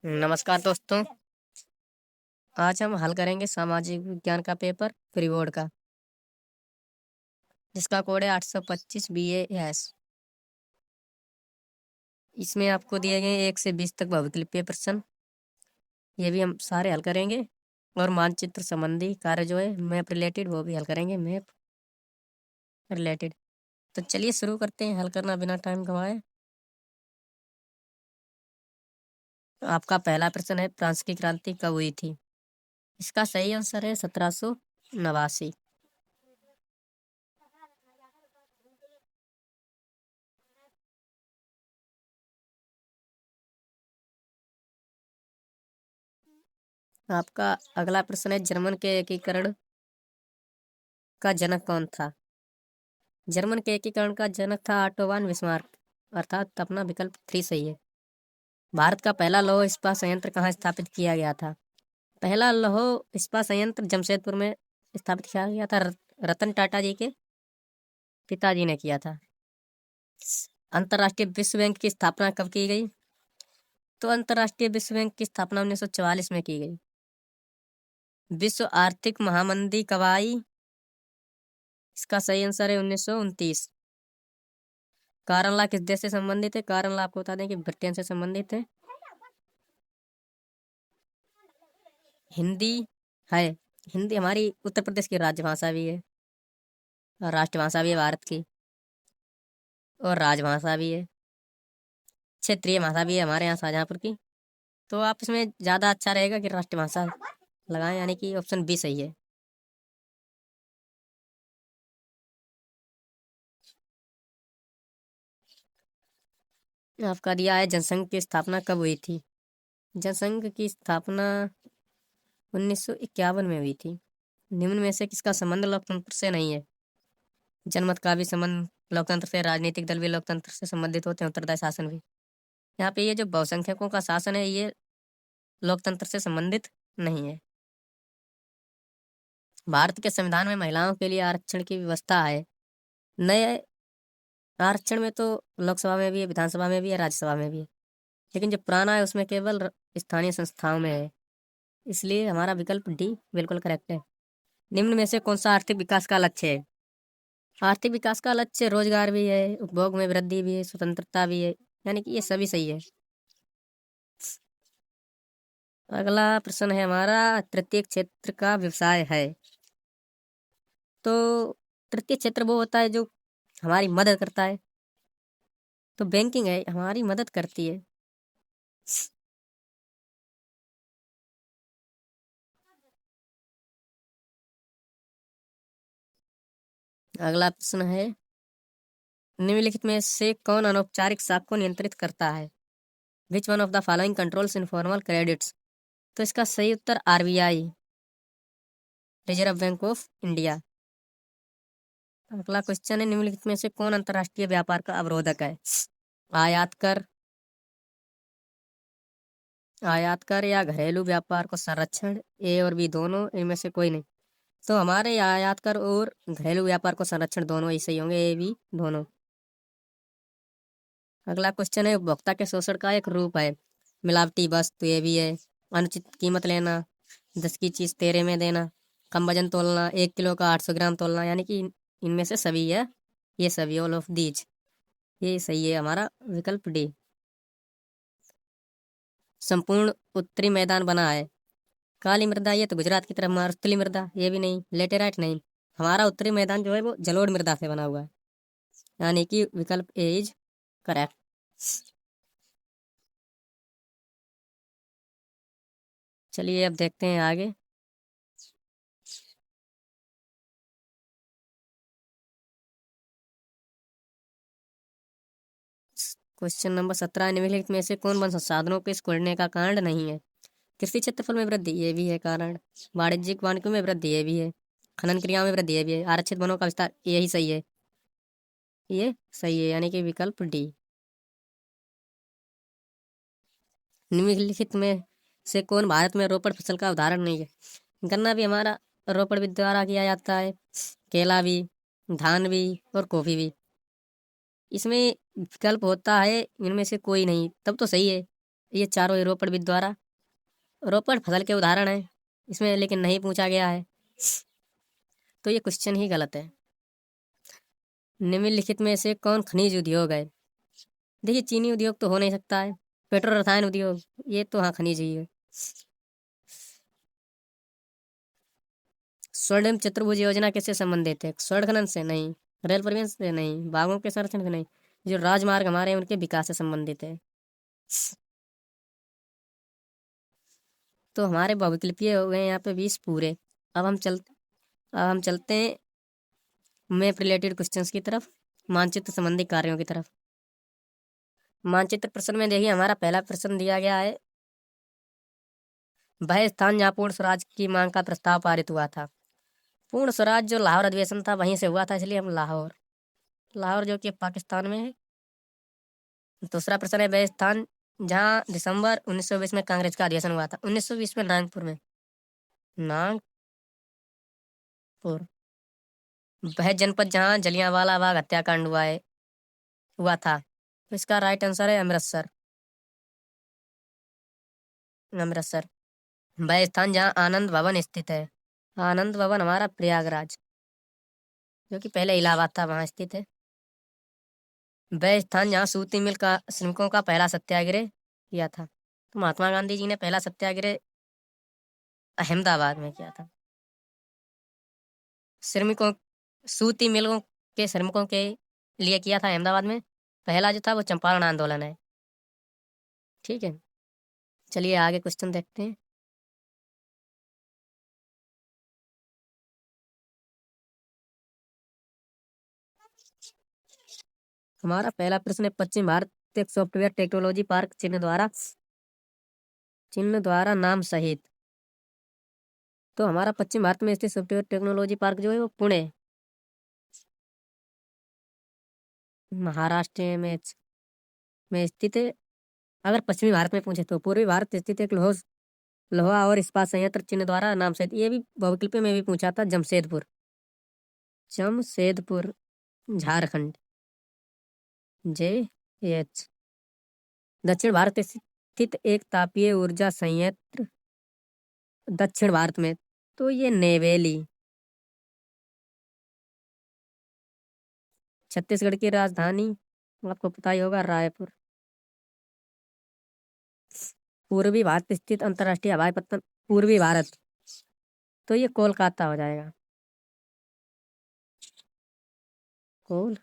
नमस्कार दोस्तों। आज हम हल करेंगे सामाजिक विज्ञान का पेपर प्री बोर्ड का, जिसका कोड है 825 BAS। इसमें आपको दिए गए 1 से 20 तक भौतिक लिपि प्रश्न, ये भी हम सारे हल करेंगे। और मानचित्र संबंधी कार्य जो है मैप रिलेटेड, वो भी हल करेंगे मैप रिलेटेड। तो चलिए शुरू करते हैं हल करना बिना टाइम गंवाए। आपका पहला प्रश्न है, फ्रांस की क्रांति कब हुई थी? इसका सही आंसर है 1789। आपका अगला प्रश्न है, जर्मन के एकीकरण का जनक कौन था? जर्मन के एकीकरण का जनक था ऑटोवान बिस्मार्क, अर्थात अपना विकल्प 3 सही है। भारत का पहला लौह इस्पात संयंत्र कहाँ स्थापित किया गया था? पहला लौह इस्पात संयंत्र जमशेदपुर में स्थापित किया गया था। रतन टाटा जी के पिताजी ने किया था। अंतर्राष्ट्रीय विश्व बैंक की स्थापना कब की गई? तो अंतर्राष्ट्रीय विश्व बैंक की स्थापना 1944 में की गई। विश्व आर्थिक महामंदी कब आई? इसका सही आंसर है 1929। कारण ला किस देश से संबंधित है? कारण ला आपको बता दें कि ब्रिटेन से संबंधित है। हिंदी है। हिंदी हमारी उत्तर प्रदेश की राजभाषा भी है, और राष्ट्रभाषा भी है भारत की, और राजभाषा भी है, क्षेत्रीय भाषा भी है हमारे यहाँ शाहजहाँपुर की। तो आप इसमें ज़्यादा अच्छा रहेगा कि राष्ट्रभाषा लगाएं, यानी कि ऑप्शन बी सही है। आपका दिया है, जनसंघ की स्थापना कब हुई थी? जनसंघ की स्थापना 1951 में हुई थी। निम्न में से किसका संबंध लोकतंत्र से नहीं है? जनमत का भी संबंध लोकतंत्र से, राजनीतिक दल भी लोकतंत्र से संबंधित होते हैं, उत्तरदायी शासन भी। यहाँ पे ये जो बहुसंख्यकों का शासन है, ये लोकतंत्र से संबंधित नहीं है। भारत के संविधान में महिलाओं के लिए आरक्षण की व्यवस्था है। नए आरक्षण में तो लोकसभा में भी है, विधानसभा में भी है, राज्यसभा में भी है, लेकिन जो पुराना है उसमें केवल स्थानीय संस्थाओं में है। इसलिए हमारा विकल्प डी बिल्कुल करेक्ट है। निम्न में से कौन सा आर्थिक विकास का लक्ष्य है? आर्थिक विकास का लक्ष्य रोजगार भी है, उपभोग में वृद्धि भी है, स्वतंत्रता भी है, यानी कि ये सभी सही है। अगला प्रश्न है हमारा, तृतीय क्षेत्र का व्यवसाय है। तो तृतीय क्षेत्र वो होता है जो हमारी मदद करता है। तो बैंकिंग है, हमारी मदद करती है। अगला प्रश्न है, निम्नलिखित में से कौन अनौपचारिक साख को नियंत्रित करता है? Which one of the following controls informal credits? तो इसका सही उत्तर RBI, reserve bank of India. अगला क्वेश्चन है, निम्नलिखित में से कौन अंतर्राष्ट्रीय व्यापार का अवरोधक है? आयात कर, आयात कर या घरेलू व्यापार को संरक्षण, ए और बी दोनों, इनमें से कोई नहीं। तो हमारे आयात कर और घरेलू व्यापार को संरक्षण दोनों ही सही होंगे, ए बी दोनों। अगला क्वेश्चन है, उपभोक्ता के शोषण का एक रूप है। मिलावटी वस्तु, ये भी है। अनुचित कीमत लेना, 10 की चीज 13 में देना, कम वजन तोलना, 1 किलो का 800 ग्राम तोलना, यानी कि इनमें से सभी है, ये सभी ऑल ऑफ दीज, ये सही है हमारा विकल्प डी। संपूर्ण उत्तरी मैदान बना है। काली मृदा, ये तो गुजरात की तरफ मारुस्थली मृदा, ये भी नहीं। लेटेराइट नहीं। हमारा उत्तरी मैदान जो है वो जलोढ़ मृदा से बना हुआ है, यानी कि विकल्प ए इज करेक्ट। चलिए अब देखते हैं आगे। क्वेश्चन नंबर 17, निम्नलिखित में से कौन वन संसाधनों के सिकुड़ने का कारण नहीं है? कृषि क्षेत्रफल में वृद्धि, ये भी है कारण। वाणिज्यिक वानिकी में वृद्धि, ये भी है। खनन क्रियाओं में वृद्धि, ये भी है। आरक्षित वनों का विस्तार, यही सही है, ये सही है, यानी कि विकल्प डी। निम्नलिखित में से कौन भारत में रोपड़ फसल का उदाहरण नहीं है? गन्ना भी हमारा रोपड़ भी द्वारा किया जाता है, केला भी, धान भी, और कॉफी भी। इसमें विकल्प होता है इनमें से कोई नहीं, तब तो सही है, ये चारों रोपड़विद द्वारा। रोपड़ फसल के उदाहरण है इसमें, लेकिन नहीं पूछा गया है, तो ये क्वेश्चन ही गलत है। निम्नलिखित में से कौन खनिज उद्योग है? देखिए चीनी उद्योग तो हो नहीं सकता है। पेट्रो रसायन उद्योग, ये तो हाँ खनिज ही है। स्वर्णिम चतुर्भुज योजना किससे संबंधित है? स्वर्ण खनन से नहीं, रेल परिवहन से नहीं, बागों के संरक्षण से नहीं, जो राजमार्ग हमारे हैं उनके विकास से संबंधित है। तो हमारे बहुविकल्पीय हो गए यहाँ पे 20 पूरे। अब हम चलते हैं मैप रिलेटेड क्वेश्चंस की तरफ, मानचित्र संबंधी कार्यों की तरफ। मानचित्र प्रश्न में देखिए हमारा पहला प्रश्न दिया गया है, वह स्थान जहाँ पूर्ण स्वराज की मांग का प्रस्ताव पारित हुआ था। पूर्ण स्वराज जो लाहौर अधिवेशन था वहीं से हुआ था, इसलिए हम लाहौर, लाहौर जो कि पाकिस्तान में है। दूसरा प्रश्न है, वह स्थान जहाँ दिसंबर 1920 में कांग्रेस का अधिवेशन हुआ था। 1920 में नागपुर में, नागपुर। वह जनपद जहाँ जलियांवाला बाग हत्याकांड हुआ था। तो इसका राइट आंसर है अमृतसर, अमृतसर। वह स्थान जहाँ आनंद भवन स्थित है। आनंद भवन हमारा प्रयागराज, जो कि पहले इलाहाबाद था, वहाँ स्थित है। वह स्थान जहाँ सूती मिल का श्रमिकों का पहला सत्याग्रह किया था। तो महात्मा गांधी जी ने पहला सत्याग्रह अहमदाबाद में किया था। श्रमिकों, सूती मिलों के श्रमिकों के लिए किया था अहमदाबाद में। पहला जो था वो चंपारण आंदोलन है। ठीक है, चलिए आगे क्वेश्चन देखते हैं। हमारा पहला प्रश्न है, पश्चिम भारत एक सॉफ्टवेयर टेक्नोलॉजी पार्क चिन्ह द्वारा नाम सहित। तो हमारा पश्चिम भारत में स्थित सॉफ्टवेयर टेक्नोलॉजी पार्क जो है वो पुणे, महाराष्ट्र में स्थित है। अगर पश्चिमी भारत में पूछे तो पूर्वी भारत स्थित एक लोहा और इस्पात संयंत्र चिन्ह द्वारा नाम सहित। ये भी बहुविकल्पीय में भी पूछा था, जमशेदपुर, जमशेदपुर झारखंड, JH। दक्षिण भारत स्थित एक तापीय ऊर्जा संयंत्र दक्षिण भारत में, तो ये नेवेली। छत्तीसगढ़ की राजधानी आपको पता ही होगा, रायपुर। पूर्वी भारत स्थित अंतर्राष्ट्रीय हवाई पत्तन पूर्वी भारत, तो ये कोलकाता हो जाएगा, कोल